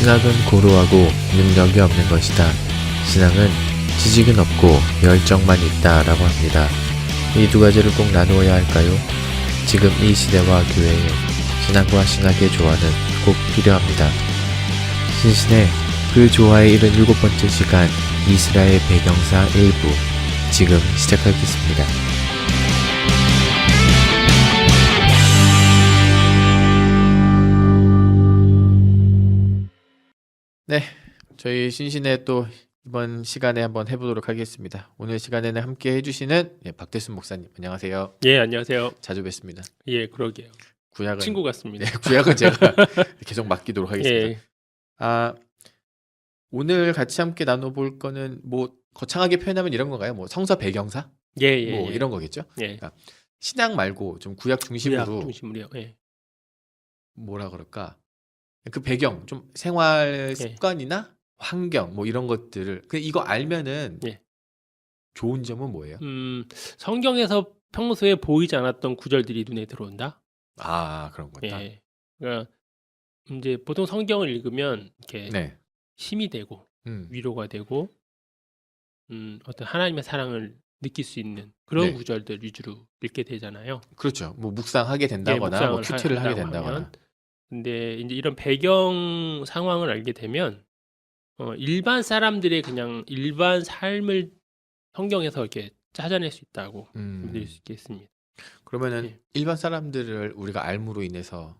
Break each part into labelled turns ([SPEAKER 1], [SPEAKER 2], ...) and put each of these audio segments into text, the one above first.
[SPEAKER 1] 신학은 고루하고 능력이 없는 것이다. 신앙은 지식은 없고 열정만 있다라고 합니다. 이 두 가지를 꼭 나누어야 할까요? 지금 이 시대와 교회에 신앙과 신학의 조화는 꼭 필요합니다. 신신의 그 조화에 이른 7번째 시간 이스라엘 배경사 일부 지금 시작하겠습니다. 네, 저희 신신의 또 이번 시간에 한번 해보도록 하겠습니다. 오늘 시간에는 함께 해주시는 박대순 목사님 안녕하세요.
[SPEAKER 2] 예, 안녕하세요.
[SPEAKER 1] 자주 뵙습니다.
[SPEAKER 2] 예, 그러게요.
[SPEAKER 1] 구약은
[SPEAKER 2] 친구 같습니다.
[SPEAKER 1] 네, 구약은 제가 계속 맡기도록 하겠습니다.
[SPEAKER 2] 예,
[SPEAKER 1] 오늘 같이 함께 나눠볼 거는 뭐 거창하게 표현하면 이런 건가요? 뭐 성서 배경사?
[SPEAKER 2] 예, 예,
[SPEAKER 1] 뭐
[SPEAKER 2] 예.
[SPEAKER 1] 이런 거겠죠?
[SPEAKER 2] 예,
[SPEAKER 1] 그러니까 신앙 말고 좀 구약 중심으로
[SPEAKER 2] 구약 중심으로요. 예,
[SPEAKER 1] 뭐라 그럴까? 그 배경, 좀 생활
[SPEAKER 2] 예.
[SPEAKER 1] 습관이나 환경 뭐 이런 것들을 이거 알면은
[SPEAKER 2] 예.
[SPEAKER 1] 좋은 점은 뭐예요?
[SPEAKER 2] 성경에서 평소에 보이지 않았던 구절들이 눈에 들어온다.
[SPEAKER 1] 그런 거다.
[SPEAKER 2] 예, 그러니까 이제 보통 성경을 읽으면 이렇게
[SPEAKER 1] 네.
[SPEAKER 2] 힘이 되고
[SPEAKER 1] 음.
[SPEAKER 2] 위로가 되고 어떤 하나님의 사랑을 느낄 수 있는 그런
[SPEAKER 1] 네.
[SPEAKER 2] 구절들 위주로 읽게 되잖아요.
[SPEAKER 1] 그렇죠. 뭐 묵상하게 된다거나 뭐
[SPEAKER 2] 묵상을
[SPEAKER 1] 큐티를 하게
[SPEAKER 2] 한다고
[SPEAKER 1] 된다거나.
[SPEAKER 2] 하면. 근데 이제 이런 배경 상황을 알게 되면 일반 사람들의 그냥 일반 삶을 성경에서 이렇게 찾아낼 수 있다고 말씀드릴 수 있겠습니다.
[SPEAKER 1] 그러면은
[SPEAKER 2] 예.
[SPEAKER 1] 일반 사람들을 우리가 알므로 인해서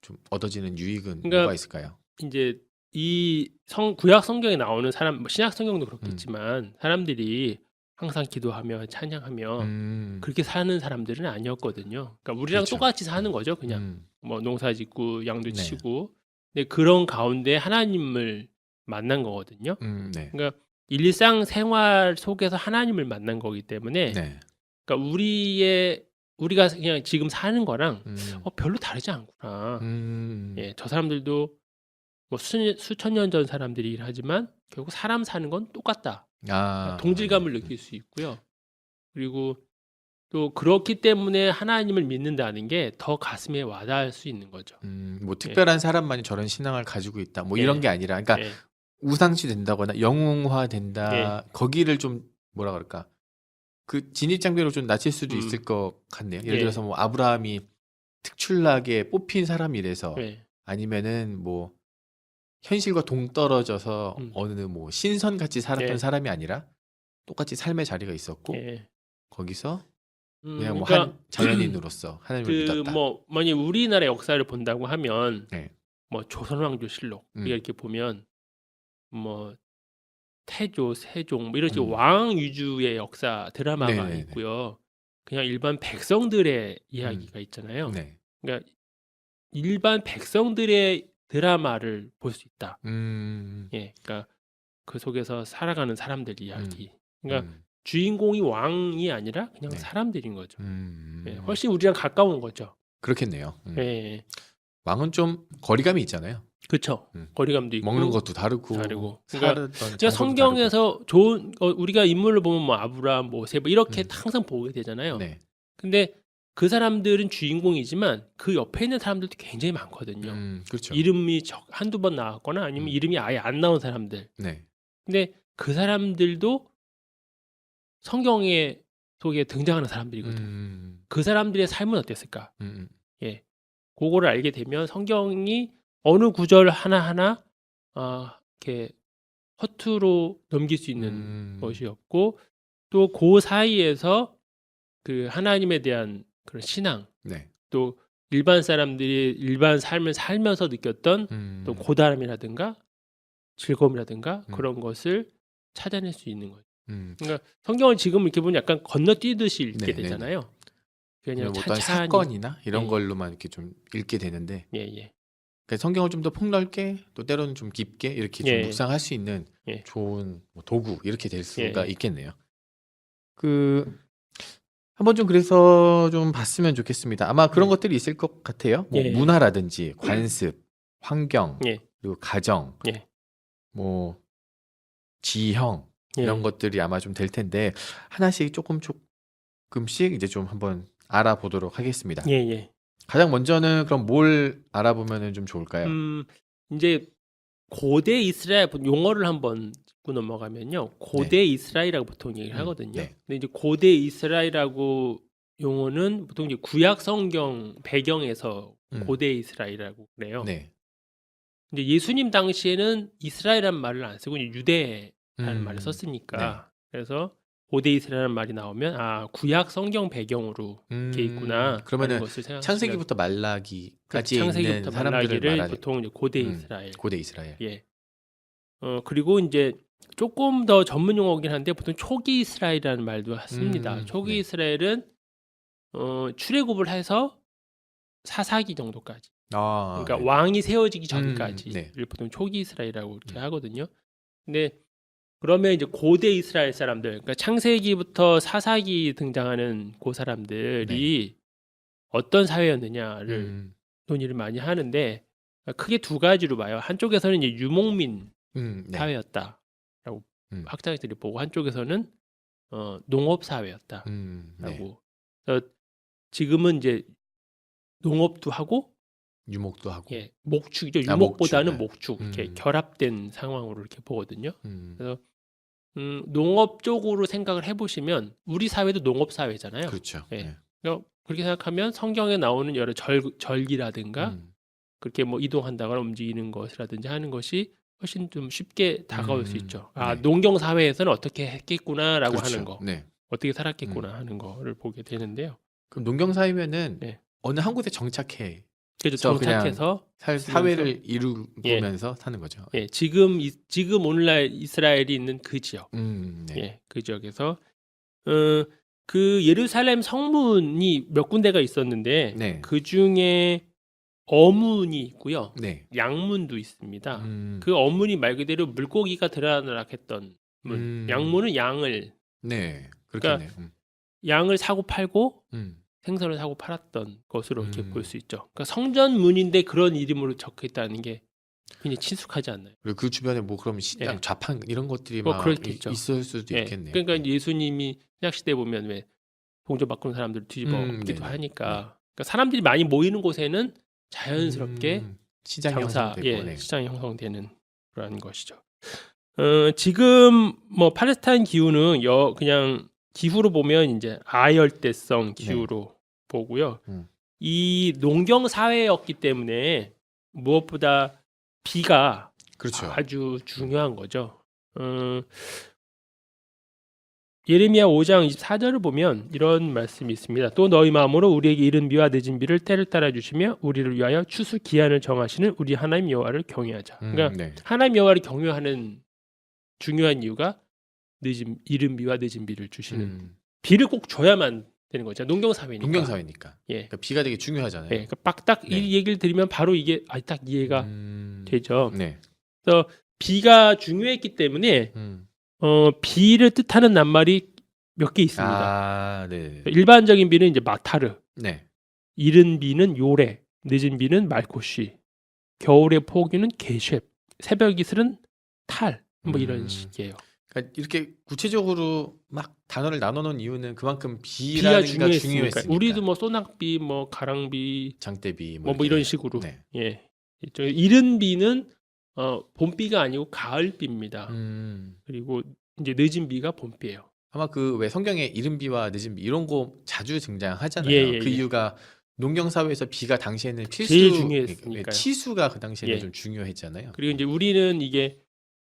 [SPEAKER 1] 좀 얻어지는 유익은
[SPEAKER 2] 그러니까
[SPEAKER 1] 뭐가 있을까요?
[SPEAKER 2] 이제 이 구약 성경에 나오는 사람, 뭐 신약 성경도 그렇겠지만 사람들이 항상 기도하며 찬양하며 그렇게 사는 사람들은 아니었거든요. 그러니까 우리랑
[SPEAKER 1] 그렇죠.
[SPEAKER 2] 똑같이 사는 거죠, 그냥.
[SPEAKER 1] 음.
[SPEAKER 2] 뭐 농사짓고 양도
[SPEAKER 1] 네.
[SPEAKER 2] 치고. 근데 그런 가운데 하나님을 만난 거거든요.
[SPEAKER 1] 네.
[SPEAKER 2] 그러니까 일상 생활 속에서 하나님을 만난 거기 때문에
[SPEAKER 1] 네.
[SPEAKER 2] 그러니까 우리가 그냥 지금 사는 거랑 별로 다르지 않구나. 예, 저 사람들도 뭐 수천 년 전 사람들이긴 하지만 결국 사람 사는 건 똑같다. 그러니까 동질감을 느낄 수 있고요. 그리고 또 그렇기 때문에 하나님을 믿는다는 게 더 가슴에 와닿을 수 있는 거죠.
[SPEAKER 1] 뭐 특별한 사람만이 저런 신앙을 가지고 있다. 뭐 이런
[SPEAKER 2] 예.
[SPEAKER 1] 게 아니라, 그러니까
[SPEAKER 2] 예.
[SPEAKER 1] 우상시 된다거나 영웅화 된다. 거기를 좀 뭐라 그럴까? 그 진입장벽으로 좀 낮출 수도 있을 것 같네요. 예를
[SPEAKER 2] 예.
[SPEAKER 1] 들어서 뭐 아브라함이 특출나게 뽑힌 사람이라서
[SPEAKER 2] 예.
[SPEAKER 1] 아니면은 뭐 현실과 동떨어져서 어느 뭐 신선같이 살았던
[SPEAKER 2] 예.
[SPEAKER 1] 사람이 아니라 똑같이 삶의 자리가 있었고
[SPEAKER 2] 예.
[SPEAKER 1] 거기서 그냥 뭐
[SPEAKER 2] 그러니까
[SPEAKER 1] 한 자연인으로서 하나님을 믿었다.
[SPEAKER 2] 뭐 만약 우리나라 역사를 본다고 하면
[SPEAKER 1] 네.
[SPEAKER 2] 뭐 조선왕조실록 우리가 이렇게 보면 뭐 태조, 세종 뭐 이런 식으로 왕 위주의 역사 드라마가
[SPEAKER 1] 네네네.
[SPEAKER 2] 있고요. 그냥 일반 백성들의 이야기가 있잖아요.
[SPEAKER 1] 네.
[SPEAKER 2] 그러니까 일반 백성들의 드라마를 볼 수 있다. 예, 그러니까 그 속에서 살아가는 사람들 이야기. 그러니까 주인공이 왕이 아니라 그냥
[SPEAKER 1] 네.
[SPEAKER 2] 사람들인 거죠.
[SPEAKER 1] 예.
[SPEAKER 2] 훨씬 우리랑 가까운 거죠.
[SPEAKER 1] 그렇겠네요.
[SPEAKER 2] 예,
[SPEAKER 1] 왕은 좀 거리감이 있잖아요.
[SPEAKER 2] 그렇죠. 거리감도 있고
[SPEAKER 1] 먹는 것도 다르고
[SPEAKER 2] 그러니까
[SPEAKER 1] 살았던 장소도
[SPEAKER 2] 성경에서 좋은 우리가 인물을 보면 뭐 아브라함, 모세 뭐 이렇게 항상 보게 되잖아요.
[SPEAKER 1] 다르고. 네.
[SPEAKER 2] 근데 그 사람들은 주인공이지만 그 옆에 있는 사람들도 굉장히 많거든요.
[SPEAKER 1] 그렇죠.
[SPEAKER 2] 이름이 한두 번 나왔거나 아니면 이름이 아예 안 나온 사람들.
[SPEAKER 1] 네.
[SPEAKER 2] 근데 그 사람들도 성경에 속에 등장하는 사람들이거든. 그 사람들의 삶은 어땠을까? 예, 그거를 알게 되면 성경이 어느 구절 하나하나 이렇게 허투루 넘길 수 있는 것이었고 또 그 사이에서 그 하나님에 대한 그런 신앙
[SPEAKER 1] 네.
[SPEAKER 2] 또 일반 사람들이 일반 삶을 살면서 느꼈던 또 고단함이라든가 즐거움이라든가 그런 것을 찾아낼 수 있는 거죠. 그러니까 성경을 지금 이렇게 보면 약간 건너뛰듯이 읽게
[SPEAKER 1] 네네네.
[SPEAKER 2] 되잖아요. 그냥
[SPEAKER 1] 어떤
[SPEAKER 2] 찬찬히.
[SPEAKER 1] 사건이나 이런
[SPEAKER 2] 예.
[SPEAKER 1] 걸로만 이렇게 좀 읽게 되는데
[SPEAKER 2] 예, 예.
[SPEAKER 1] 그러니까 성경을 좀 더 폭넓게 또 때로는 좀 깊게 이렇게 좀
[SPEAKER 2] 예.
[SPEAKER 1] 묵상할 수 있는
[SPEAKER 2] 예. 좋은
[SPEAKER 1] 뭐 도구 이렇게 될 수가
[SPEAKER 2] 예.
[SPEAKER 1] 있겠네요. 한번 좀 그래서 좀 봤으면 좋겠습니다. 아마 그런 것들이 있을 것 같아요. 뭐
[SPEAKER 2] 예.
[SPEAKER 1] 문화라든지 관습, 환경,
[SPEAKER 2] 예.
[SPEAKER 1] 그리고 가정,
[SPEAKER 2] 예.
[SPEAKER 1] 뭐 지형 이런
[SPEAKER 2] 예.
[SPEAKER 1] 것들이 아마 좀 될 텐데 하나씩 조금씩 이제 좀 한번 알아보도록 하겠습니다.
[SPEAKER 2] 예, 예.
[SPEAKER 1] 가장 먼저는 그럼 뭘 알아보면은 좀 좋을까요?
[SPEAKER 2] 이제 고대 이스라엘 용어를 한번 짚고 넘어가면요. 고대 이스라엘이라고 보통 얘기를 하거든요.
[SPEAKER 1] 네.
[SPEAKER 2] 근데 이제 고대 이스라엘이라고 용어는 보통 이제 구약 성경 배경에서 고대 이스라엘이라고 그래요.
[SPEAKER 1] 네.
[SPEAKER 2] 이제 예수님 당시에는 이스라엘이라는 말을 안 쓰고 이제 유대라는 말을 썼으니까 그래서 고대 이스라엘이라는 말이 나오면 아 구약 성경 배경으로 이렇게 있구나.
[SPEAKER 1] 그러면은
[SPEAKER 2] 하는 것을 생각하시면
[SPEAKER 1] 창세기부터 말라기까지 있는
[SPEAKER 2] 창세기부터
[SPEAKER 1] 사람들을
[SPEAKER 2] 말라기를
[SPEAKER 1] 말하는
[SPEAKER 2] 보통 이제 고대 이스라엘.
[SPEAKER 1] 고대 이스라엘.
[SPEAKER 2] 예. 그리고 이제 조금 더 전문 용어긴 한데 보통 초기 이스라엘이라는 말도 씁니다. 초기
[SPEAKER 1] 네.
[SPEAKER 2] 이스라엘은 출애굽을 해서 사사기 정도까지.
[SPEAKER 1] 아,
[SPEAKER 2] 그러니까
[SPEAKER 1] 네.
[SPEAKER 2] 왕이 세워지기 전까지를
[SPEAKER 1] 네.
[SPEAKER 2] 보통 초기 이스라엘이라고 이렇게 하거든요. 근데 그러면 이제 고대 이스라엘 사람들, 그러니까 창세기부터 사사기 등장하는 그 사람들이 어떤 사회였느냐를 논의를 많이 하는데 크게 두 가지로 봐요. 한쪽에서는 이제 유목민 사회였다라고 학자들이 보고 한쪽에서는 농업 사회였다라고. 그래서 지금은 이제 농업도 하고
[SPEAKER 1] 유목도 하고.
[SPEAKER 2] 예, 목축이죠.
[SPEAKER 1] 아,
[SPEAKER 2] 유목보다는
[SPEAKER 1] 목축.
[SPEAKER 2] 목축 이렇게 결합된 상황으로 이렇게 보거든요. 그래서 농업 쪽으로 생각을 해보시면 우리 사회도 농업 사회잖아요.
[SPEAKER 1] 그렇죠.
[SPEAKER 2] 예.
[SPEAKER 1] 네.
[SPEAKER 2] 그렇게 생각하면 성경에 나오는 여러 절기라든가 그렇게 뭐 이동한다거나 움직이는 것이라든지 하는 것이 훨씬 좀 쉽게 다가올 수 있죠. 아,
[SPEAKER 1] 네.
[SPEAKER 2] 농경 사회에서는 어떻게 했겠구나라고
[SPEAKER 1] 그렇죠.
[SPEAKER 2] 하는 거,
[SPEAKER 1] 네.
[SPEAKER 2] 어떻게 살았겠구나 하는 거를 보게 되는데요.
[SPEAKER 1] 그럼 농경 사회면은
[SPEAKER 2] 네.
[SPEAKER 1] 어느 한 곳에 정착해
[SPEAKER 2] 그래서
[SPEAKER 1] 그냥
[SPEAKER 2] 정착해서
[SPEAKER 1] 사회를 이루면서 사는 거죠.
[SPEAKER 2] 예, 지금 오늘날 이스라엘이 있는 그 지역,
[SPEAKER 1] 네.
[SPEAKER 2] 예, 그 지역에서 그 예루살렘 성문이 몇 군데가 있었는데
[SPEAKER 1] 네.
[SPEAKER 2] 그 중에 어문이 있고요,
[SPEAKER 1] 네.
[SPEAKER 2] 양문도 있습니다. 그 어문이 말 그대로 물고기가 들어나락했던 문, 양문은 양을,
[SPEAKER 1] 네.
[SPEAKER 2] 그러니까
[SPEAKER 1] 그렇겠네요.
[SPEAKER 2] 양을 사고 팔고 생선을 사고 팔았던 것으로 이렇게 볼 수 있죠. 그러니까 성전문인데 그런 이름으로 적혀 있다는 게 굉장히 친숙하지 않나요?
[SPEAKER 1] 그리고 그 주변에 뭐 그럼 시장,
[SPEAKER 2] 예.
[SPEAKER 1] 좌판 이런 것들이
[SPEAKER 2] 뭐
[SPEAKER 1] 막
[SPEAKER 2] 그렇겠죠.
[SPEAKER 1] 있을 수도
[SPEAKER 2] 예.
[SPEAKER 1] 있겠네요.
[SPEAKER 2] 그러니까 이제 예수님이 신약 시대 보면 왜 동전 바꾸는 사람들 뒤집어 엎기도
[SPEAKER 1] 네네.
[SPEAKER 2] 하니까 그러니까 사람들이 많이 모이는 곳에는 자연스럽게
[SPEAKER 1] 시장이
[SPEAKER 2] 장사,
[SPEAKER 1] 형성되고.
[SPEAKER 2] 예,
[SPEAKER 1] 네.
[SPEAKER 2] 시장이 형성되는 그런 것이죠. 지금 뭐 팔레스타인 기후는 그냥 기후로 보면 이제 아열대성 기후로 보고요. 이 농경 사회였기 때문에 무엇보다 비가
[SPEAKER 1] 그렇죠.
[SPEAKER 2] 아주 중요한 거죠. 예레미야 5장 24절을 보면 이런 말씀이 있습니다. 또 너희 마음으로 우리에게 이른 비와 늦은 비를 때를 따라 주시며 우리를 위하여 추수 기한을 정하시는 우리 하나님 여호와를 경외하자. 그러니까
[SPEAKER 1] 네.
[SPEAKER 2] 하나님 여호와를 경외하는 중요한 이유가 이른 비와 늦은 비를 주시는 비를 꼭 줘야만 되는 거죠. 농경 사회니까.
[SPEAKER 1] 농경 사회니까.
[SPEAKER 2] 예.
[SPEAKER 1] 그러니까 비가 되게 중요하잖아요.
[SPEAKER 2] 예. 그러니까 딱 이 얘기를 들으면 바로 이게 딱 이해가 되죠.
[SPEAKER 1] 네.
[SPEAKER 2] 그래서 비가 중요했기 때문에 비를 뜻하는 낱말이 몇 개 있습니다.
[SPEAKER 1] 아, 네.
[SPEAKER 2] 일반적인 비는 이제 마타르,
[SPEAKER 1] 네.
[SPEAKER 2] 이른 비는 요레, 늦은 비는 말코시, 겨울의 포기는 게쉐, 새벽 이슬은 탈, 뭐 이런 식이에요.
[SPEAKER 1] 그러니까 이렇게 구체적으로 막 단어를 나눠놓은 이유는 그만큼
[SPEAKER 2] 비가
[SPEAKER 1] 비라는 게
[SPEAKER 2] 중요했으니까. 우리도 뭐 소낙비, 뭐 가랑비,
[SPEAKER 1] 장대비
[SPEAKER 2] 뭐 이런 식으로.
[SPEAKER 1] 네.
[SPEAKER 2] 예. 이른 비는 봄비가 아니고 가을비입니다. 그리고 이제 늦은 비가 봄비예요.
[SPEAKER 1] 아마 그 왜 성경에 이른 비와 늦은 비 이런 거 자주 등장하잖아요.
[SPEAKER 2] 예,
[SPEAKER 1] 그 이유가 농경 사회에서 비가 당시에는 필수,
[SPEAKER 2] 제일 중요했으니까요.
[SPEAKER 1] 치수가 그 당시에는
[SPEAKER 2] 예.
[SPEAKER 1] 좀 중요했잖아요.
[SPEAKER 2] 그리고 이제 우리는 이게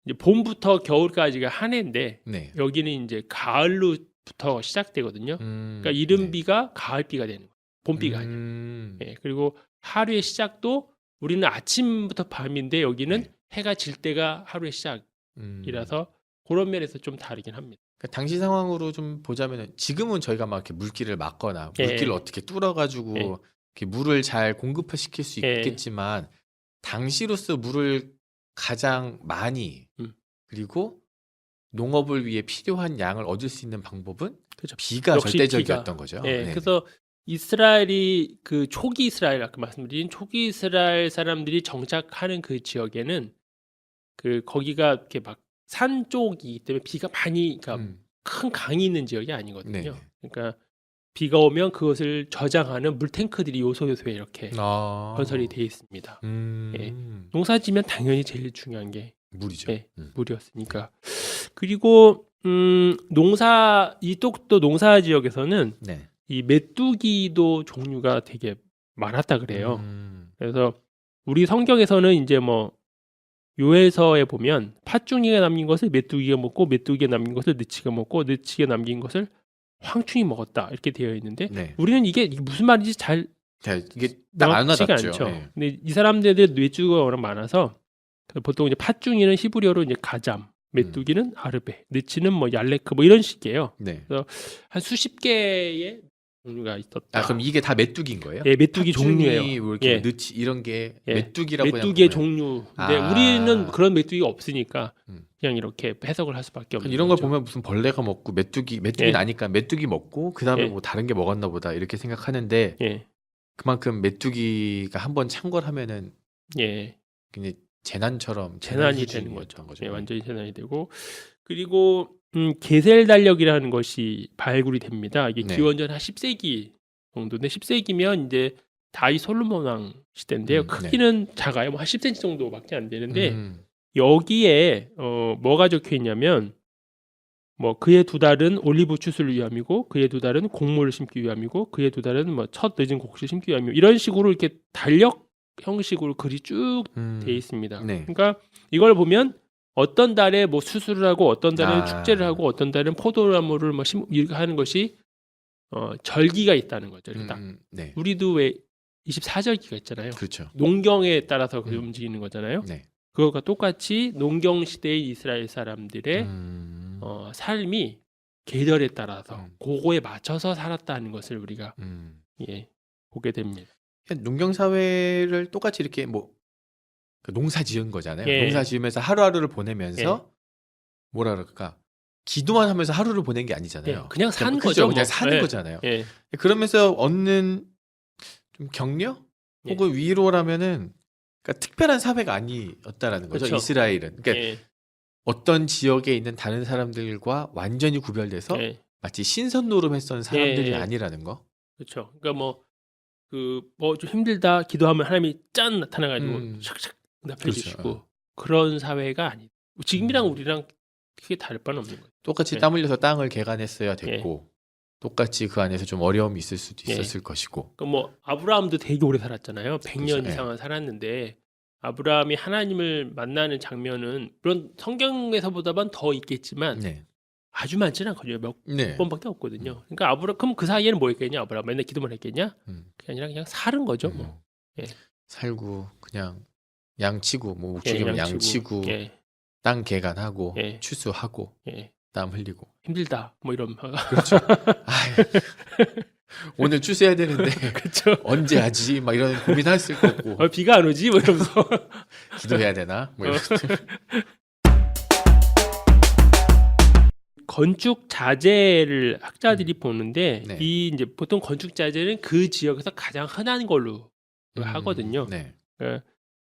[SPEAKER 2] 이제 봄부터 겨울까지가 한 해인데
[SPEAKER 1] 네.
[SPEAKER 2] 여기는 이제 가을로부터 시작되거든요. 그러니까 이른 비가 가을비가 되는 거예요. 봄비가 아니에요. 예. 그리고 하루의 시작도 우리는 아침부터 밤인데 여기는 해가 질 때가 하루의 시작이라서 그런 면에서 좀 다르긴 합니다.
[SPEAKER 1] 그러니까 당시 상황으로 좀 보자면 지금은 저희가 막 이렇게 물길을 막거나 물길을 어떻게 뚫어가지고 이렇게 물을 잘 공급시킬 수 있겠지만 당시로서 물을 가장 많이 그리고 농업을 위해 필요한 양을 얻을 수 있는 방법은
[SPEAKER 2] 그렇죠.
[SPEAKER 1] 비가 절대적이었던 거죠.
[SPEAKER 2] 네. 그래서 이스라엘이 그 초기 이스라엘 아까 말씀드린 초기 이스라엘 사람들이 정착하는 그 지역에는 그 거기가 이렇게 막 산 쪽이기 때문에 비가 많이 그러니까 큰 강이 있는 지역이 아니거든요. 그러니까 비가 오면 그것을 저장하는 물탱크들이 요소요소에 이렇게
[SPEAKER 1] 아.
[SPEAKER 2] 건설이 되어 있습니다. 예.
[SPEAKER 1] 음.
[SPEAKER 2] 농사지면 당연히 제일 중요한 게
[SPEAKER 1] 물이죠.
[SPEAKER 2] 예, 물이었으니까. 그리고 이쪽도 농사 지역에서는
[SPEAKER 1] 네.
[SPEAKER 2] 이 메뚜기도 종류가 되게 많았다 그래요. 그래서 우리 성경에서는 이제 뭐 요해서에 보면 팥중이가 남긴 것을 메뚜기가 먹고 메뚜기가 남긴 것을 느치가 먹고 느치가 남긴 것을 황충이 먹었다 이렇게 되어 있는데
[SPEAKER 1] 네.
[SPEAKER 2] 우리는 이게 무슨 말인지 잘
[SPEAKER 1] 자, 이게 딱 안
[SPEAKER 2] 명확치가
[SPEAKER 1] 와닿죠.
[SPEAKER 2] 않죠.
[SPEAKER 1] 예.
[SPEAKER 2] 근데 이 사람들의 뇌주가 워낙 많아서 보통 이제 팥중이는 히브리어로 이제 가잠, 메뚜기는 아르베, 느치는 뭐 얄레크 뭐 이런 식이에요.
[SPEAKER 1] 네.
[SPEAKER 2] 한 수십 개의 종류가 있었다.
[SPEAKER 1] 아, 그럼 이게 다 메뚜기인 거예요?
[SPEAKER 2] 예, 메뚜기
[SPEAKER 1] 팥중이
[SPEAKER 2] 종류예요.
[SPEAKER 1] 뭐 이렇게
[SPEAKER 2] 예.
[SPEAKER 1] 느치 이런 게
[SPEAKER 2] 예.
[SPEAKER 1] 메뚜기라고 그냥
[SPEAKER 2] 메뚜기의
[SPEAKER 1] 보면.
[SPEAKER 2] 종류. 근데
[SPEAKER 1] 아.
[SPEAKER 2] 우리는 그런 메뚜기가 없으니까
[SPEAKER 1] 음.
[SPEAKER 2] 그냥 이렇게 해석을 할 수밖에 없는
[SPEAKER 1] 이런 걸
[SPEAKER 2] 거죠.
[SPEAKER 1] 보면 무슨 벌레가 먹고 메뚜기는
[SPEAKER 2] 예.
[SPEAKER 1] 아니까 메뚜기 먹고 그다음에
[SPEAKER 2] 예.
[SPEAKER 1] 뭐 다른 게 먹었나 보다 이렇게 생각하는데
[SPEAKER 2] 예,
[SPEAKER 1] 그만큼 메뚜기가 한번 창궐하면은
[SPEAKER 2] 예,
[SPEAKER 1] 굉장히 재난처럼
[SPEAKER 2] 재난이
[SPEAKER 1] 수준이었던
[SPEAKER 2] 되는 거죠.
[SPEAKER 1] 거죠.
[SPEAKER 2] 예, 완전히 재난이 되고 그리고 게셀 달력이라는 것이 발굴이 됩니다. 이게
[SPEAKER 1] 네.
[SPEAKER 2] 기원전 한 10세기 정도인데 10세기면 이제 다윗 솔로몬 왕 시대인데요.
[SPEAKER 1] 네.
[SPEAKER 2] 크기는 작아요. 뭐 한 10cm 정도밖에 안 되는데
[SPEAKER 1] 음.
[SPEAKER 2] 여기에 뭐가 적혀 있냐면 뭐 그의 두 달은 올리브 추수를 위함이고 그의 두 달은 곡물을 심기 위함이고 그의 두 달은 뭐 첫 늦은 곡식을 심기 위함이고 이런 식으로 이렇게 달력 형식으로 글이 쭉 돼 있습니다.
[SPEAKER 1] 네.
[SPEAKER 2] 그러니까 이걸 보면 어떤 달에 뭐 수술을 하고 어떤 달에
[SPEAKER 1] 아.
[SPEAKER 2] 축제를 하고 어떤 달에는 포도나무를 뭐 이렇게 하는 것이 절기가 있다는 거죠. 이렇게 딱.
[SPEAKER 1] 네.
[SPEAKER 2] 우리도 왜 24절기가 있잖아요.
[SPEAKER 1] 그렇죠.
[SPEAKER 2] 농경에 따라서 움직이는 거잖아요.
[SPEAKER 1] 네.
[SPEAKER 2] 그것과 똑같이 농경 시대의 이스라엘 사람들의 삶이 계절에 따라서 그거에 맞춰서 살았다는 것을 우리가 예, 보게 됩니다.
[SPEAKER 1] 농경 사회를 똑같이 이렇게 뭐 농사 지은 거잖아요.
[SPEAKER 2] 예.
[SPEAKER 1] 농사 지으면서 하루하루를 보내면서 뭐라 그럴까? 기도만 하면서 하루를 보낸 게 아니잖아요.
[SPEAKER 2] 예, 그냥 산
[SPEAKER 1] 그죠?
[SPEAKER 2] 거죠.
[SPEAKER 1] 그냥
[SPEAKER 2] 뭐.
[SPEAKER 1] 사는
[SPEAKER 2] 예,
[SPEAKER 1] 거잖아요.
[SPEAKER 2] 예,
[SPEAKER 1] 그러면서 얻는 좀 격려
[SPEAKER 2] 예.
[SPEAKER 1] 혹은 위로라면은 그러니까 특별한 사회가 아니었다라는 거죠.
[SPEAKER 2] 그렇죠.
[SPEAKER 1] 이스라엘은. 그러니까
[SPEAKER 2] 예,
[SPEAKER 1] 어떤 지역에 있는 다른 사람들과 완전히 구별돼서
[SPEAKER 2] 예.
[SPEAKER 1] 마치 신선 노름했던 사람들이
[SPEAKER 2] 예.
[SPEAKER 1] 아니라는 거.
[SPEAKER 2] 그렇죠. 그러니까 뭐 좀 힘들다 기도하면 하나님이 짠 나타나가지고
[SPEAKER 1] 음.
[SPEAKER 2] 샥샥
[SPEAKER 1] 그렇죠.
[SPEAKER 2] 응답해주시고 그런 사회가 아니. 지금이랑 우리랑 크게 다를 바는 없는 거예요.
[SPEAKER 1] 똑같이
[SPEAKER 2] 예.
[SPEAKER 1] 땀 흘려서 땅을 개간했어야 됐고 똑같이 그 안에서 좀 어려움이 있을 수도
[SPEAKER 2] 예.
[SPEAKER 1] 있었을 것이고.
[SPEAKER 2] 그러니까 뭐 아브라함도 되게 오래 살았잖아요. 100년
[SPEAKER 1] 그렇죠. 예.
[SPEAKER 2] 이상은 살았는데 아브라함이 하나님을 만나는 장면은 물론 성경에서보다는 더 있겠지만
[SPEAKER 1] 네.
[SPEAKER 2] 아주 많지는 않거든요. 몇
[SPEAKER 1] 네.
[SPEAKER 2] 번밖에 없거든요. 그러니까 그럼 그 사이에는 뭐 했겠냐? 아브라함 맨날 기도만 했겠냐? 그게 아니라 그냥 사는 거죠. 뭐. 예.
[SPEAKER 1] 살고 그냥 양치고 뭐
[SPEAKER 2] 예,
[SPEAKER 1] 목축이면 양치고
[SPEAKER 2] 예,
[SPEAKER 1] 땅 개간하고
[SPEAKER 2] 예.
[SPEAKER 1] 추수하고
[SPEAKER 2] 예.
[SPEAKER 1] 땀 흘리고.
[SPEAKER 2] 힘들다. 뭐 이런.
[SPEAKER 1] 그렇죠. 아유, 오늘 추수해야 되는데
[SPEAKER 2] 그렇죠.
[SPEAKER 1] 언제 하지? 막 이런 고민했을 거고.
[SPEAKER 2] 비가 안 오지? 뭐 이러면서.
[SPEAKER 1] 기도해야 되나? 뭐 이런.
[SPEAKER 2] 건축 자재를 학자들이 보는데
[SPEAKER 1] 네.
[SPEAKER 2] 이 이제 보통 건축 자재는 그 지역에서 가장 흔한 걸로 하거든요.
[SPEAKER 1] 네.
[SPEAKER 2] 그러니까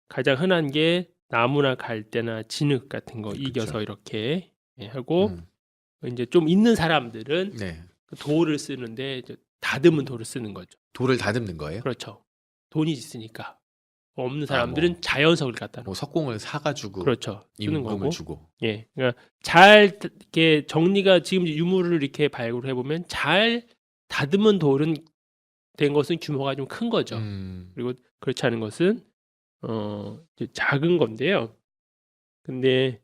[SPEAKER 2] 가장 흔한 게 나무나 갈대나 진흙 같은 거 이겨서 이렇게 하고 이제 좀 있는 사람들은
[SPEAKER 1] 네.
[SPEAKER 2] 돌을 쓰는데 이제 다듬은 돌을 쓰는 거죠.
[SPEAKER 1] 돌을 다듬는 거예요?
[SPEAKER 2] 그렇죠. 돈이 있으니까. 없는
[SPEAKER 1] 아,
[SPEAKER 2] 사람들은
[SPEAKER 1] 뭐.
[SPEAKER 2] 자연석을 갖다 놓고
[SPEAKER 1] 뭐 석공을 사가지고
[SPEAKER 2] 그렇죠. 쓰는 거고.
[SPEAKER 1] 임금을 주고.
[SPEAKER 2] 예, 그러니까 잘 이렇게 정리가 지금 유물을 이렇게 발굴해 보면 잘 다듬은 돌은 된 것은 규모가 좀 큰 거죠. 그리고 그렇지 않은 것은 이제 작은 건데요. 근데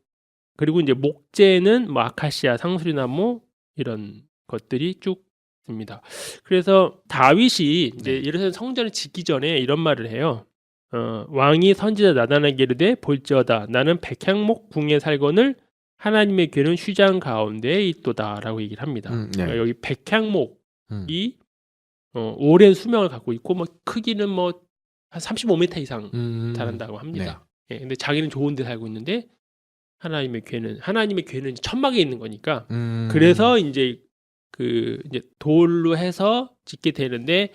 [SPEAKER 2] 그리고 이제 목재는 뭐 아카시아, 상수리나무 이런 것들이 쭉 있습니다. 그래서 다윗이 이제
[SPEAKER 1] 네.
[SPEAKER 2] 예루살렘 성전을 짓기 전에 이런 말을 해요. 왕이 선지자 나단에게 이르되 볼지어다 나는 백향목 궁에 살거늘 하나님의 궤는 휴장 가운데에 있도다라고 얘기를 합니다.
[SPEAKER 1] 네.
[SPEAKER 2] 그러니까 여기 백향목이 오랜 수명을 갖고 있고 뭐 크기는 뭐 한 35m 이상 자란다고 합니다. 예, 근데 자기는 좋은 데 살고 있는데 하나님의 궤는 천막에 있는 거니까 그래서 이제 이제 돌로 해서 짓게 되는데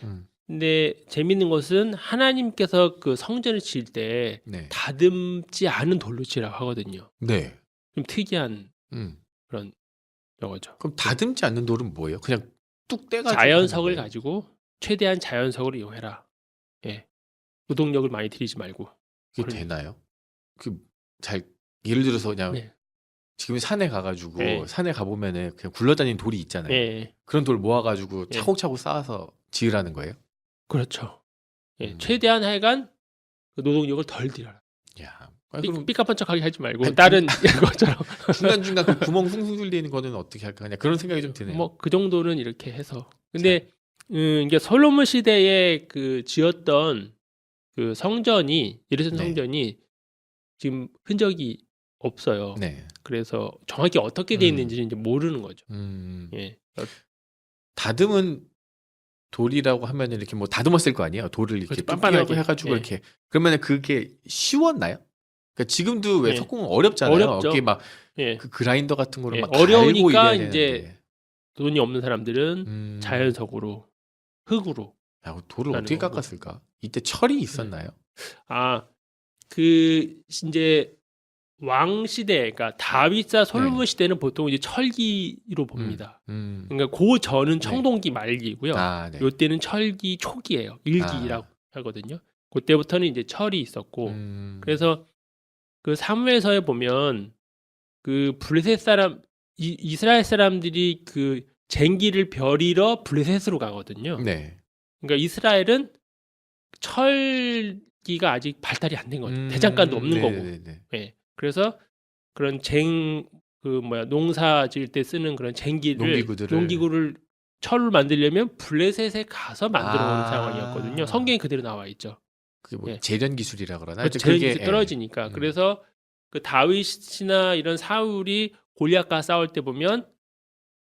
[SPEAKER 2] 근데 재밌는 것은 하나님께서 그 성전을 지을 때
[SPEAKER 1] 네.
[SPEAKER 2] 다듬지 않은 돌로 지으라고 하거든요.
[SPEAKER 1] 네.
[SPEAKER 2] 좀 특이한 그런 거죠.
[SPEAKER 1] 그럼 다듬지 않는 돌은 뭐예요? 그냥
[SPEAKER 3] 뚝 떼가지고
[SPEAKER 2] 자연석을
[SPEAKER 3] 하는데.
[SPEAKER 2] 가지고 최대한 자연석을 이용해라. 예. 노동력을 많이 들이지 말고.
[SPEAKER 3] 그게
[SPEAKER 2] 그런-
[SPEAKER 3] 되나요? 잘 예를 들어서 그냥
[SPEAKER 2] 네.
[SPEAKER 3] 지금 산에 가가지고
[SPEAKER 2] 네.
[SPEAKER 3] 산에 가보면은 그냥 굴러다니는 돌이 있잖아요.
[SPEAKER 2] 예.
[SPEAKER 3] 그런 돌 모아가지고
[SPEAKER 2] 예.
[SPEAKER 3] 차곡차곡 쌓아서 지으라는 거예요?
[SPEAKER 2] 그렇죠. 예.
[SPEAKER 3] 음.
[SPEAKER 2] 최대한 하여간 그 노동력을 덜 들여라.
[SPEAKER 3] 야, 아니, 그럼
[SPEAKER 2] 삐까뻔쩍하게 하지 말고
[SPEAKER 3] 아니,
[SPEAKER 2] 다른 것처럼
[SPEAKER 3] 중간중간 그 구멍 숭숭 뚫리는 거는 어떻게 할까? 그냥 그런 생각이 좀 드네요.
[SPEAKER 2] 뭐 그 정도는 이렇게 해서. 근데 이게 솔로몬 시대에 그 지었던 그 성전이 예루살렘
[SPEAKER 3] 네.
[SPEAKER 2] 성전이 지금 흔적이 없어요.
[SPEAKER 3] 네.
[SPEAKER 2] 그래서 정확히 어떻게 돼
[SPEAKER 3] 음.
[SPEAKER 2] 있는지는 이제 모르는 거죠.
[SPEAKER 3] 음.
[SPEAKER 2] 예.
[SPEAKER 3] 다듬은 돌이라고 하면 이렇게 뭐 다듬었을 거 아니에요. 돌을 이렇게
[SPEAKER 2] 그렇죠.
[SPEAKER 3] 빤빤하게
[SPEAKER 2] 빤빤하게.
[SPEAKER 3] 해가지고
[SPEAKER 2] 예.
[SPEAKER 3] 이렇게 그러면은 그게 쉬웠나요? 그러니까 지금도 왜
[SPEAKER 2] 예.
[SPEAKER 3] 석궁은 어렵잖아요.
[SPEAKER 2] 어렵죠.
[SPEAKER 3] 이게 막
[SPEAKER 2] 예.
[SPEAKER 3] 그 그라인더 같은 거로
[SPEAKER 2] 예.
[SPEAKER 3] 막
[SPEAKER 2] 어려우니까
[SPEAKER 3] 갈고 이래야
[SPEAKER 2] 이제
[SPEAKER 3] 되는데.
[SPEAKER 2] 돈이 없는 사람들은
[SPEAKER 3] 음.
[SPEAKER 2] 자연석으로 흙으로.
[SPEAKER 3] 야, 돌을
[SPEAKER 2] 하는
[SPEAKER 3] 어떻게
[SPEAKER 2] 거고.
[SPEAKER 3] 깎았을까? 이때 철이 있었나요?
[SPEAKER 2] 아, 그 이제 왕 시대, 그러니까 다윗과 솔로몬 시대는 보통 이제 철기로 봅니다.
[SPEAKER 3] 음.
[SPEAKER 2] 그러니까 그 전은
[SPEAKER 3] 네.
[SPEAKER 2] 청동기 말기고요.
[SPEAKER 3] 아, 네.
[SPEAKER 2] 요때는 철기 초기예요. 일기라고 하거든요. 그때부터는 이제 철이 있었고, 그래서 그 사무엘서에 보면 그 블레셋 사람 이스라엘 사람들이 그 쟁기를 벼리러 블레셋으로 가거든요.
[SPEAKER 3] 네.
[SPEAKER 2] 그러니까 이스라엘은 철기가 아직 발달이 안 된 거죠. 대장간도 없는 거고.
[SPEAKER 3] 네네네.
[SPEAKER 2] 예. 그래서 그런 농사 지을 때 쓰는 그런 쟁기를 농기구를 철을 만들려면 블레셋에 가서 만들어 놓은 상황이었거든요. 성경에 그대로 나와 있죠.
[SPEAKER 3] 그게 뭐
[SPEAKER 2] 예.
[SPEAKER 3] 재련 기술이라 그러나?
[SPEAKER 2] 그
[SPEAKER 3] 그게
[SPEAKER 2] 재능이 떨어지니까.
[SPEAKER 3] 음.
[SPEAKER 2] 그래서 그 다윗이나 이런 사울이 골리앗과 싸울 때 보면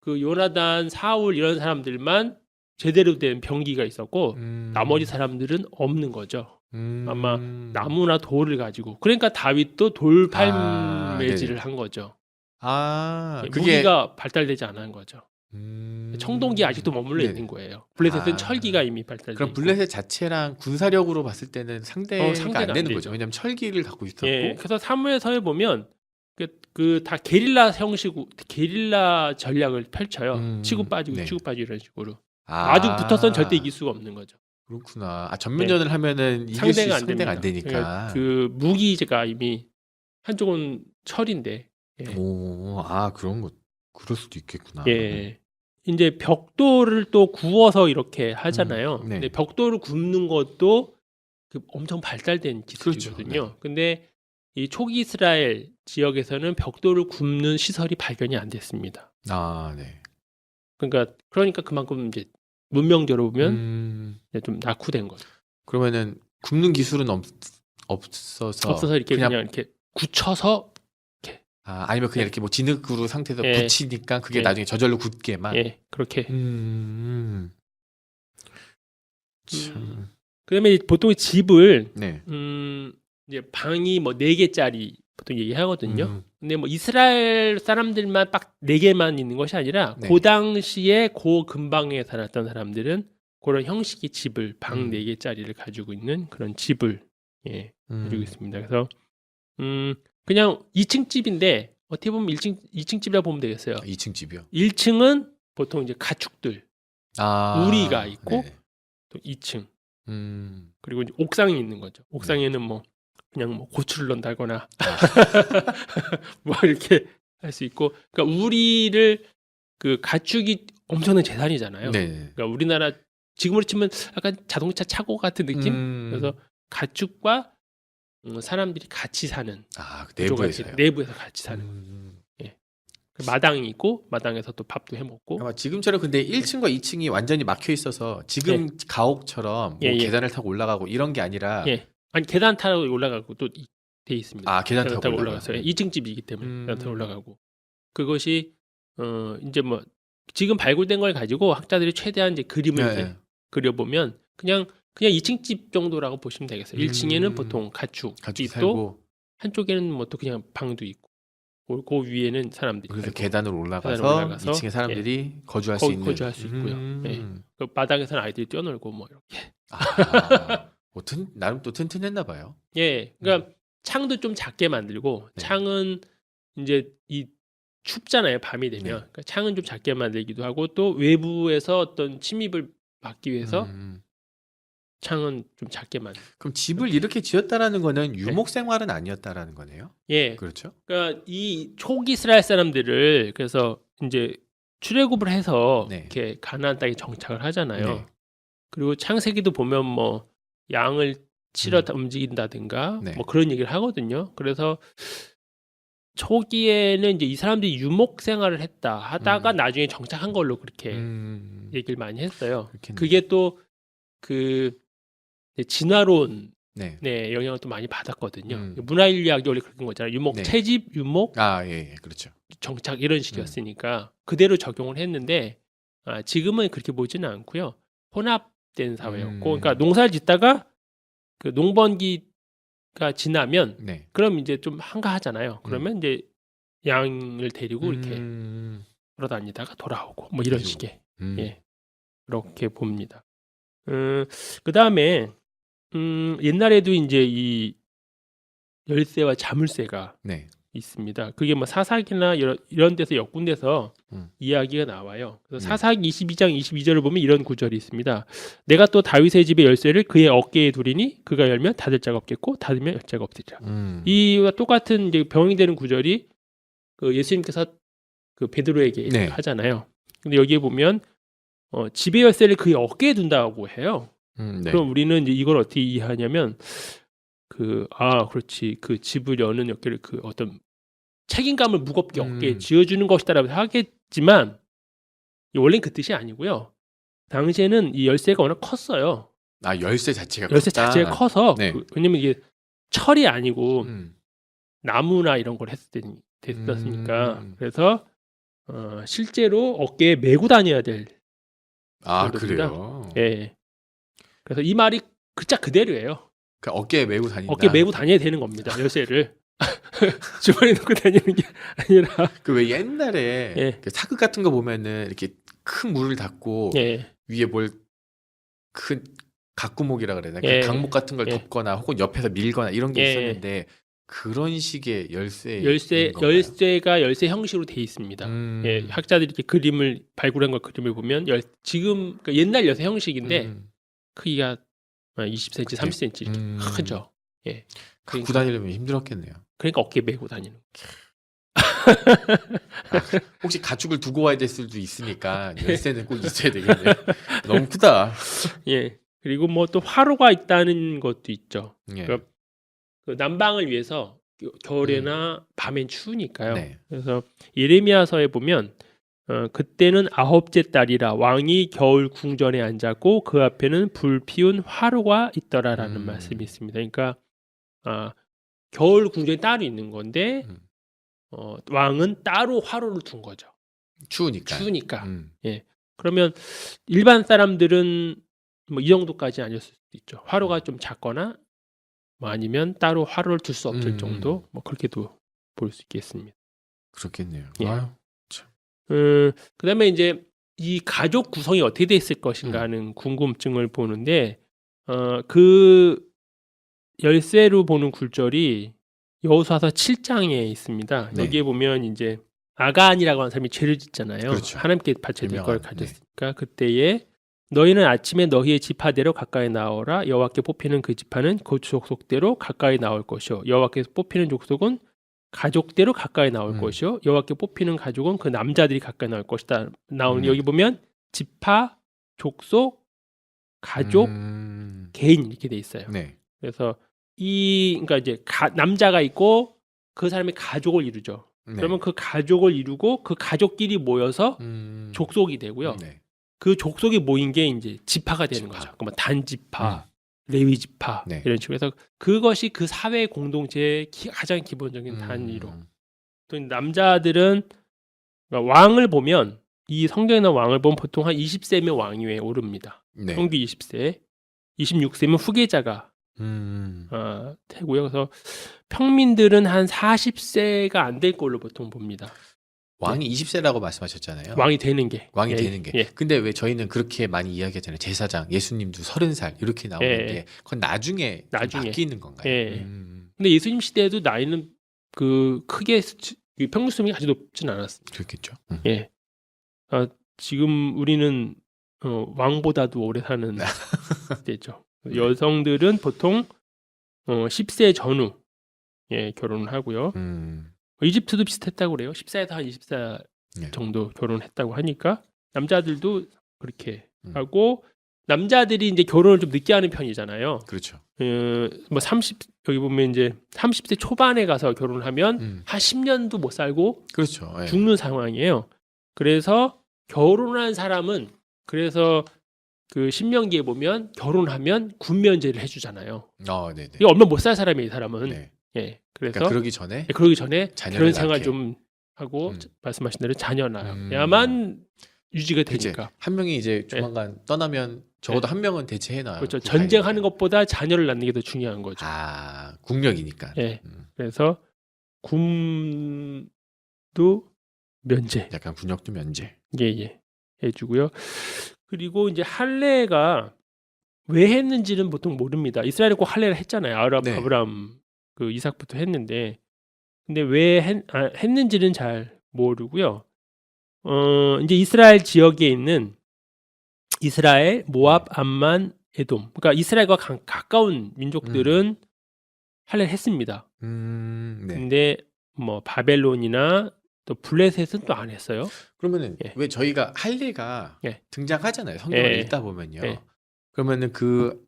[SPEAKER 2] 그 요나단, 사울 이런 사람들만 제대로 된 병기가 있었고 나머지 사람들은 없는 거죠. 아마 나무나 돌을 가지고. 그러니까 다윗도 돌팔매질을 한 거죠. 예,
[SPEAKER 3] 그게
[SPEAKER 2] 무기가 발달되지 않은 거죠. 청동기 아직도 머물러
[SPEAKER 3] 네네.
[SPEAKER 2] 있는 거예요. 블레셋은
[SPEAKER 3] 아.
[SPEAKER 2] 철기가 이미 발달돼
[SPEAKER 3] 그럼
[SPEAKER 2] 있고.
[SPEAKER 3] 블레셋 자체랑 군사력으로 봤을 때는 상대가
[SPEAKER 2] 상대가
[SPEAKER 3] 안
[SPEAKER 2] 안
[SPEAKER 3] 되는
[SPEAKER 2] 되죠.
[SPEAKER 3] 거죠. 왜냐면 철기를 갖고 있었고.
[SPEAKER 2] 예, 그래서 사무엘서에 보면 그 다 게릴라 형식으로 게릴라 전략을 펼쳐요. 치고 빠지고
[SPEAKER 3] 네.
[SPEAKER 2] 치고 빠지고 이런 식으로. 아주 붙어서는 절대 이길 수가 없는 거죠.
[SPEAKER 3] 그렇구나. 전면전을 하면은 이길
[SPEAKER 2] 상대가
[SPEAKER 3] 상대가
[SPEAKER 2] 안
[SPEAKER 3] 안
[SPEAKER 2] 됩니다.
[SPEAKER 3] 되니까.
[SPEAKER 2] 그러니까 그 무기가 이미 한쪽은 철인데. 예.
[SPEAKER 3] 그런 거 그럴 수도 있겠구나.
[SPEAKER 2] 예. 이제 벽돌을 또 구워서 이렇게 하잖아요.
[SPEAKER 3] 네.
[SPEAKER 2] 근데 벽돌을 굽는 것도 그 엄청 발달된 기술이거든요.
[SPEAKER 3] 그렇죠.
[SPEAKER 2] 근데 이 초기 이스라엘 지역에서는 벽돌을 굽는 시설이 발견이 안 됐습니다.
[SPEAKER 3] 네.
[SPEAKER 2] 그러니까 그만큼 이제 문명적으로 보면 이제 좀 낙후된 거죠.
[SPEAKER 3] 그러면은 굽는 기술은 없어서
[SPEAKER 2] 이렇게 그냥 이렇게 굳혀서
[SPEAKER 3] 아니면 그냥 이렇게 뭐 진흙으로 상태에서
[SPEAKER 2] 예.
[SPEAKER 3] 붙이니까 그게
[SPEAKER 2] 예.
[SPEAKER 3] 나중에 저절로 굳게만.
[SPEAKER 2] 예, 그렇게.
[SPEAKER 3] 참.
[SPEAKER 2] 그다음에 보통 집을
[SPEAKER 3] 네.
[SPEAKER 2] 이제 방이 뭐 4개짜리 보통 얘기하거든요.
[SPEAKER 3] 음.
[SPEAKER 2] 근데 뭐 이스라엘 사람들만 딱 4개만 있는 것이 아니라
[SPEAKER 3] 네.
[SPEAKER 2] 그 당시에 그 근방에 살았던 사람들은 그런 형식의 집을 방 4개짜리를 가지고 있는 그런 집을 가지고 있습니다. 그래서 그냥 2층 집인데 어떻게 보면 2층 집이라고 보면 되겠어요.
[SPEAKER 3] 2층 집이요.
[SPEAKER 2] 1층은 보통 이제 가축들 우리가 있고
[SPEAKER 3] 네.
[SPEAKER 2] 또 2층
[SPEAKER 3] 그
[SPEAKER 2] 그리고 이제 옥상이 있는 거죠. 옥상에는 뭐 그냥 뭐 고추를 넣는다거나 뭐 이렇게 할 수 있고, 그러니까 우리를 그 가축이 엄청난 재산이잖아요.
[SPEAKER 3] 네.
[SPEAKER 2] 그러니까 우리나라 지금으로 치면 약간 자동차 차고 같은 느낌. 그래서 가축과 사람들이 같이 사는
[SPEAKER 3] 그 내부에서요.
[SPEAKER 2] 내부에서 같이 사는 그 마당이 있고 마당에서 또 밥도 해 먹고.
[SPEAKER 3] 아마 지금처럼 근데 1층과 2층이 완전히 막혀 있어서 지금 가옥처럼 뭐 계단을 타고 올라가고 이런 게 아니라
[SPEAKER 2] 아니 계단 타고 올라가고 또 돼 있습니다.
[SPEAKER 3] 계단 타고
[SPEAKER 2] 올라가서요. 2층 집이기 때문에 계단 타고 올라가고. 그것이 이제 뭐 지금 발굴된 걸 가지고 학자들이 최대한 이제 그림을 이제 그려보면 그냥 2층 집 정도라고 보시면 되겠어요. 1층에는 보통 가축이 있고
[SPEAKER 3] 살고
[SPEAKER 2] 한쪽에는 뭐 또 그냥 방도 있고 그 위에는 사람들이
[SPEAKER 3] 그래서
[SPEAKER 2] 살고.
[SPEAKER 3] 계단으로 올라가서 2층에 사람들이 거주할 수 있는.
[SPEAKER 2] 거주할 수 있고요. 그 바닥에서는 아이들이 뛰어놀고 뭐 이렇게.
[SPEAKER 3] 나름 또 튼튼했나 봐요.
[SPEAKER 2] 그러니까 창도 좀 작게 만들고 창은 이제 이 춥잖아요. 밤이 되면.
[SPEAKER 3] 네.
[SPEAKER 2] 그러니까 창은 좀 작게 만들기도 하고 또 외부에서 어떤 침입을 막기 위해서 창은 좀 작게 만들.
[SPEAKER 3] 그럼 집을 이렇게 지었다라는 거는 유목 생활은 아니었다라는 거네요.
[SPEAKER 2] 예.
[SPEAKER 3] 그렇죠?
[SPEAKER 2] 그러니까 이 초기 이스라엘 사람들을 그래서 이제 출애굽을 해서
[SPEAKER 3] 네.
[SPEAKER 2] 이렇게 가나안 땅에 정착을 하잖아요.
[SPEAKER 3] 네.
[SPEAKER 2] 그리고 창세기도 보면 뭐 양을 치러 움직인다든가
[SPEAKER 3] 네.
[SPEAKER 2] 뭐 그런 얘기를 하거든요. 그래서 초기에는 이제 이 사람들이 유목 생활을 했다 하다가 나중에 정착한 걸로 그렇게 얘기를 많이 했어요.
[SPEAKER 3] 그렇겠네요.
[SPEAKER 2] 그게 또 그 진화론
[SPEAKER 3] 네.
[SPEAKER 2] 네, 영향을 또 많이 받았거든요.
[SPEAKER 3] 음.
[SPEAKER 2] 문화인류학이 원래 그런 거잖아요. 유목
[SPEAKER 3] 네.
[SPEAKER 2] 채집, 유목,
[SPEAKER 3] 예, 그렇죠.
[SPEAKER 2] 정착 이런 식이었으니까 그대로 적용을 했는데 지금은 그렇게 보지는 않고요. 혼합된 사회였고, 그러니까 농사를 짓다가 그 농번기가 지나면
[SPEAKER 3] 네.
[SPEAKER 2] 그럼 이제 좀 한가하잖아요. 그러면 이제 양을 데리고 이렇게 돌아다니다가 돌아오고 뭐 이런
[SPEAKER 3] 그리고,
[SPEAKER 2] 식의 예, 그렇게 봅니다. 그 다음에 옛날에도 이제 이 열쇠와 자물쇠가
[SPEAKER 3] 네.
[SPEAKER 2] 있습니다. 그게 뭐 사사기나 이런 데서 몇 군데서 이야기가 나와요. 그래서 사사기 22장 22절을 보면 이런 구절이 있습니다. 내가 또 다윗의 집의 열쇠를 그의 어깨에 두리니 그가 열면 닫을 자가 없겠고 닫으면 열 자가 없으리라. 이와 똑같은 이제 병행되는 구절이 그 예수님께서 그 베드로에게
[SPEAKER 3] 네.
[SPEAKER 2] 하잖아요. 근데 여기에 보면 집의 열쇠를 그의 어깨에 둔다고 해요.
[SPEAKER 3] 네.
[SPEAKER 2] 그럼 우리는 이제 이걸 어떻게 이해하냐면 그렇지 그 집을 여는 역할을 그 어떤 책임감을 무겁게 어깨에 쥐어주는 것이다라고 하겠지만 원래는 그 뜻이 아니고요. 당시에는 이 열쇠가 워낙 컸어요.
[SPEAKER 3] 열쇠 자체가
[SPEAKER 2] 열쇠
[SPEAKER 3] 컸다.
[SPEAKER 2] 자체가 커서
[SPEAKER 3] 네.
[SPEAKER 2] 왜냐면 이게 철이 아니고 나무나 이런 걸 됐었으니까 그래서 실제로 어깨에 메고 다녀야 될 정도입니다.
[SPEAKER 3] 그래요.
[SPEAKER 2] 예. 그래서 이 말이 글자 그대로예요.
[SPEAKER 3] 그러니까 어깨에 메고 다닌다.
[SPEAKER 2] 어깨에 메고 다녀야 되는 겁니다. 열쇠를 주머니에 넣고 다니는 게 아니라
[SPEAKER 3] 그 왜 옛날에
[SPEAKER 2] 예.
[SPEAKER 3] 그 사극 같은 거 보면은 이렇게 큰 물을 닫고
[SPEAKER 2] 예.
[SPEAKER 3] 위에 뭘 큰 각구목이라 그래야 되나?
[SPEAKER 2] 예.
[SPEAKER 3] 그 강목 같은 걸
[SPEAKER 2] 예.
[SPEAKER 3] 덮거나 혹은 옆에서 밀거나 이런 게
[SPEAKER 2] 예.
[SPEAKER 3] 있었는데 그런 식의
[SPEAKER 2] 열쇠가 열쇠 형식으로 돼 있습니다. 예, 학자들이 이렇게 그림을 발굴한 걸 그림을 보면 지금 그러니까 옛날 열쇠 형식인데 크기가 20cm, 30cm 이렇게 크죠. 예.
[SPEAKER 3] 갖고 다니려면 힘들었겠네요.
[SPEAKER 2] 그러니까 어깨에 메고 다니는.
[SPEAKER 3] 혹시 가축을 두고 와야 될 수도 있으니까 열쇠는 꼭 있어야 되겠네요. 너무 크다.
[SPEAKER 2] 예. 그리고 뭐 또 화로가 있다는 것도 있죠.
[SPEAKER 3] 예.
[SPEAKER 2] 그러니까 그 난방을 위해서 겨울에나 밤엔 추우니까요.
[SPEAKER 3] 네.
[SPEAKER 2] 그래서 예레미야서에 보면 그때는 9째 달이라 왕이 겨울 궁전에 앉았고 그 앞에는 불 피운 화로가 있더라라는 말씀이 있습니다. 그러니까 겨울 궁전이 따로 있는 건데 왕은 따로 화로를 둔 거죠. 추우니까. 예. 그러면 일반 사람들은 뭐 이 정도까지 아니었을 수도 있죠. 화로가 좀 작거나 뭐 아니면 따로 화로를 둘 수 없을 정도 뭐 그렇게도 볼 수 있겠습니다.
[SPEAKER 3] 그렇겠네요.
[SPEAKER 2] 예.
[SPEAKER 3] 아유, 참.
[SPEAKER 2] 그다음에 이제 이 가족 구성이 어떻게 돼 있을 것인가 하는 궁금증을 보는데 그 열쇠로 보는 굴절이 여호수아서 7장에 있습니다.
[SPEAKER 3] 네.
[SPEAKER 2] 여기에 보면 이제 아간이라고 하는 사람이 죄를 짓잖아요.
[SPEAKER 3] 그렇죠.
[SPEAKER 2] 하나님께 바쳐야 될 걸
[SPEAKER 3] 유명한,
[SPEAKER 2] 가졌으니까 그때에 너희는 아침에 너희의 지파대로 가까이 나오라. 여호와께 뽑히는 그 지파는 그 족속대로 가까이 나올 것이요 여호와께서 뽑히는 족속은 가족대로 가까이 나올 것이요 여호와께 뽑히는 가족은 그 남자들이 가까이 나올 것이다. 나오는 여기 보면 지파, 족속, 가족, 개인 이렇게 돼 있어요.
[SPEAKER 3] 네.
[SPEAKER 2] 그래서 그러니까 이제 남자가 있고 그 사람의 가족을 이루죠.
[SPEAKER 3] 네.
[SPEAKER 2] 그러면 그 가족을 이루고 그 가족끼리 모여서 족속이 되고요.
[SPEAKER 3] 네.
[SPEAKER 2] 그 족속이 모인 게 이제 지파가 되는 거죠. 그러면 단지파, 레위 지파
[SPEAKER 3] 네.
[SPEAKER 2] 이런 식으로 해서 그것이 그 사회 공동체의 가장 기본적인 단위로. 또 남자들은 그러니까 왕을 보면 이 성경에 나온 왕을 보면 보통 한 20세면 왕위에 오릅니다.
[SPEAKER 3] 네.
[SPEAKER 2] 평균 20세, 26세면 후계자가 되고요. 그래서 평민들은 한 40세가 안 될 걸로 보통 봅니다.
[SPEAKER 3] 왕이 20세라고 말씀하셨잖아요.
[SPEAKER 2] 왕이 되는 게.
[SPEAKER 3] 왕이 되는 게.
[SPEAKER 2] 예.
[SPEAKER 3] 근데 왜 저희는 그렇게 많이 이야기하잖아요. 제사장, 예수님도 30살 이렇게 나오는데 그건 나중에 바뀌는 건가요?
[SPEAKER 2] 예. 근데 예수님 시대에도 나이는 그 크게 이 평균 수명이 아주 높진 않았습니다.
[SPEAKER 3] 그렇겠죠.
[SPEAKER 2] 예. 지금 우리는 왕보다도 오래 사는 때죠. 여성들은 보통 10세 전후 결혼을 하고요. 이집트도 비슷했다고 그래요. 14에서 한 24
[SPEAKER 3] 네.
[SPEAKER 2] 정도 결혼했다고 하니까 남자들도 그렇게 하고 남자들이 이제 결혼을 좀 늦게 하는 편이잖아요.
[SPEAKER 3] 그렇죠.
[SPEAKER 2] 뭐 30 여기 보면 이제 30세 초반에 가서 결혼하면 한 10년도 못 살고
[SPEAKER 3] 그렇죠. 예.
[SPEAKER 2] 죽는 상황이에요. 그래서 결혼한 사람은 그래서 그 신명기에 보면 결혼하면 군면제를 해주잖아요.
[SPEAKER 3] 네네.
[SPEAKER 2] 이거 얼마 못 살 사람이에요, 이 사람은.
[SPEAKER 3] 네.
[SPEAKER 2] 예, 그래서
[SPEAKER 3] 그러니까 그러기 전에
[SPEAKER 2] 그러기 전에
[SPEAKER 3] 자녀를
[SPEAKER 2] 결혼 생활
[SPEAKER 3] 낳게.
[SPEAKER 2] 좀 하고 말씀하신 대로 자녀 낳아야만 유지가
[SPEAKER 3] 이제
[SPEAKER 2] 되니까.
[SPEAKER 3] 한 명이 이제 조만간 떠나면 적어도 한 명은 대체해놔요.
[SPEAKER 2] 그렇죠.
[SPEAKER 3] 그
[SPEAKER 2] 전쟁하는
[SPEAKER 3] 가인이면.
[SPEAKER 2] 것보다 자녀를 낳는 게 더 중요한 거죠.
[SPEAKER 3] 국력이니까.
[SPEAKER 2] 예. 그래서 군도 면제.
[SPEAKER 3] 약간 군역도 면제.
[SPEAKER 2] 예. 해주고요. 그리고 이제 할례가 왜 했는지는 보통 모릅니다. 이스라엘이 꼭 할례를 했잖아요.
[SPEAKER 3] 네.
[SPEAKER 2] 아브라함 그 이삭부터 했는데, 근데 왜 했는지는 잘 모르고요. 이제 이스라엘 지역에 있는 이스라엘, 모압, 암만, 에돔, 그러니까 이스라엘과 가까운 민족들은 할례를 했습니다.
[SPEAKER 3] 네.
[SPEAKER 2] 근데 뭐 바벨론이나 또 블레셋은 또 안 했어요.
[SPEAKER 3] 그러면은
[SPEAKER 2] 예.
[SPEAKER 3] 왜 저희가 할례가
[SPEAKER 2] 예.
[SPEAKER 3] 등장하잖아요. 성경을
[SPEAKER 2] 예.
[SPEAKER 3] 읽다 보면요.
[SPEAKER 2] 예.
[SPEAKER 3] 그러면은 그러니까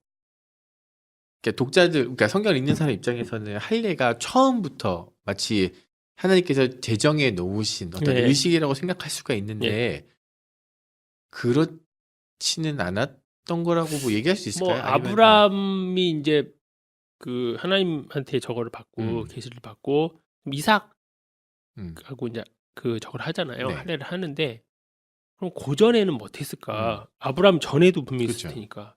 [SPEAKER 3] 독자들, 그러니까 성경을 읽는 사람 입장에서는 할례가 처음부터 마치 하나님께서 제정해 놓으신 어떤
[SPEAKER 2] 예.
[SPEAKER 3] 의식이라고 생각할 수가 있는데 그렇지는 않았던 거라고 뭐 얘기할 수 있을까요?
[SPEAKER 2] 뭐
[SPEAKER 3] 아니면-
[SPEAKER 2] 아브라함이 이제 그 하나님한테 저거를 받고 계시를 받고 이삭하고
[SPEAKER 3] 음.
[SPEAKER 2] 이제 그 저걸 하잖아요.
[SPEAKER 3] 네.
[SPEAKER 2] 할례를 하는데 그럼 고전에는 못했을까? 아브라함 전에도 분명히 있을
[SPEAKER 3] 그렇죠.
[SPEAKER 2] 테니까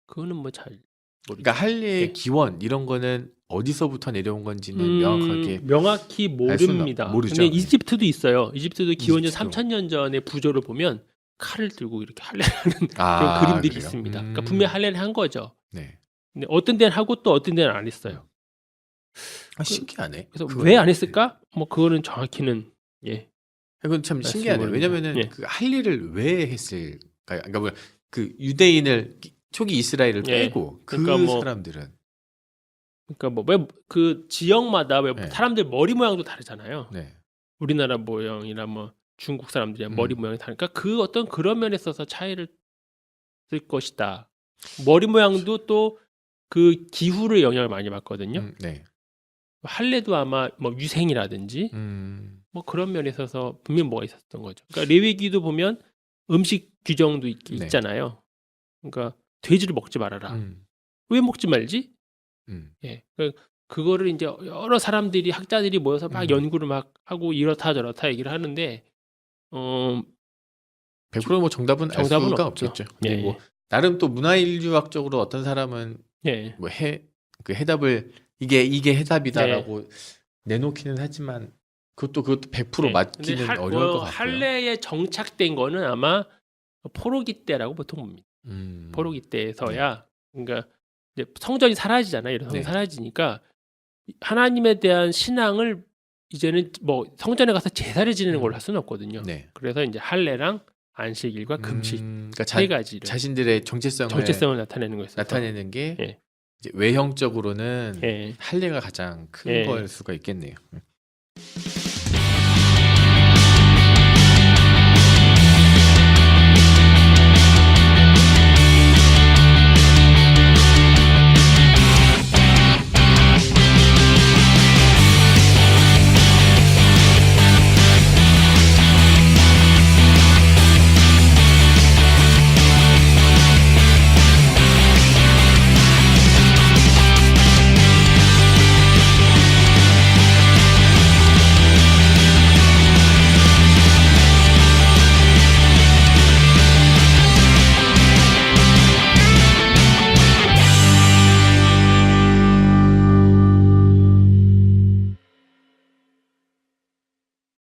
[SPEAKER 2] 그거는 뭐 잘 모르죠.
[SPEAKER 3] 그러니까 할례의
[SPEAKER 2] 예.
[SPEAKER 3] 기원 이런 거는 어디서부터 내려온 건지는 명확하게
[SPEAKER 2] 명확히 모릅니다.
[SPEAKER 3] 모르죠.
[SPEAKER 2] 근데 이집트도 있어요. 이집트도 기원전
[SPEAKER 3] 이집트도.
[SPEAKER 2] 3000년 전의 부조를 보면 칼을 들고 이렇게 할례하는 그런
[SPEAKER 3] 아,
[SPEAKER 2] 그림들이
[SPEAKER 3] 그래요?
[SPEAKER 2] 있습니다. 그러니까 분명히 할례를 한 거죠.
[SPEAKER 3] 네.
[SPEAKER 2] 근데 어떤 데는 하고 또 어떤 데는 안 했어요.
[SPEAKER 3] 신기하네.
[SPEAKER 2] 그래서
[SPEAKER 3] 그거.
[SPEAKER 2] 왜 안 했을까? 뭐 그거는 정확히는
[SPEAKER 3] 이건 참
[SPEAKER 2] 말씀
[SPEAKER 3] 신기하네요.
[SPEAKER 2] 모릅니다.
[SPEAKER 3] 왜냐면은
[SPEAKER 2] 예.
[SPEAKER 3] 그 할례를 왜 했을까요? 그러니까 뭐 그 유대인을 초기 이스라엘을
[SPEAKER 2] 예.
[SPEAKER 3] 빼고 그
[SPEAKER 2] 그러니까 뭐
[SPEAKER 3] 사람들은
[SPEAKER 2] 그러니까 뭐 왜 그 지역마다 왜
[SPEAKER 3] 네.
[SPEAKER 2] 사람들 머리 모양도 다르잖아요.
[SPEAKER 3] 네.
[SPEAKER 2] 우리나라 모양이나 뭐 중국 사람들의 머리 모양이 다르니까 그 어떤 그런 면에 있어서 차이를 쓸 것이다. 머리 모양도 또 그 기후를 영향을 많이 받거든요.
[SPEAKER 3] 네.
[SPEAKER 2] 할례도 아마 뭐 위생이라든지 뭐 그런 면에 있어서 분명 뭐가 있었던 거죠. 그러니까 레위기도 보면 음식 규정도
[SPEAKER 3] 네.
[SPEAKER 2] 있잖아요. 그러니까 돼지를 먹지 말아라. 왜 먹지 말지? 예. 그거를 이제 여러 사람들이 학자들이 모여서 막 연구를 막 하고 이렇다 저렇다 얘기를 하는데
[SPEAKER 3] 100% 뭐 정답은 알
[SPEAKER 2] 정답은
[SPEAKER 3] 수가
[SPEAKER 2] 없죠.
[SPEAKER 3] 없겠죠.
[SPEAKER 2] 예,
[SPEAKER 3] 그리고
[SPEAKER 2] 예.
[SPEAKER 3] 나름 또 문화인류학적으로 어떤 사람은
[SPEAKER 2] 예.
[SPEAKER 3] 뭐 그 해답을 이게 해답이다라고 내놓기는 하지만 그것도 100%
[SPEAKER 2] 예.
[SPEAKER 3] 맞기는
[SPEAKER 2] 근데
[SPEAKER 3] 어려울 것 같고요.
[SPEAKER 2] 할례에 정착된 거는 아마 포로기 때라고 보통 봅니다. 포로기 때에서야 그러니까 이제 성전이 사라지잖아요. 이런 성전이
[SPEAKER 3] 네.
[SPEAKER 2] 사라지니까 하나님에 대한 신앙을 이제는 뭐 성전에 가서 제사를 지내는 걸로 할 수는 없거든요.
[SPEAKER 3] 네.
[SPEAKER 2] 그래서 이제 할례랑 안식일과 금식
[SPEAKER 3] 그러니까
[SPEAKER 2] 세 가지를
[SPEAKER 3] 자신들의 정체성을
[SPEAKER 2] 나타내는 거였어요.
[SPEAKER 3] 나타내는 게
[SPEAKER 2] 예.
[SPEAKER 3] 이제 외형적으로는
[SPEAKER 2] 예.
[SPEAKER 3] 할례가 가장 큰
[SPEAKER 2] 예.
[SPEAKER 3] 걸 수가 있겠네요.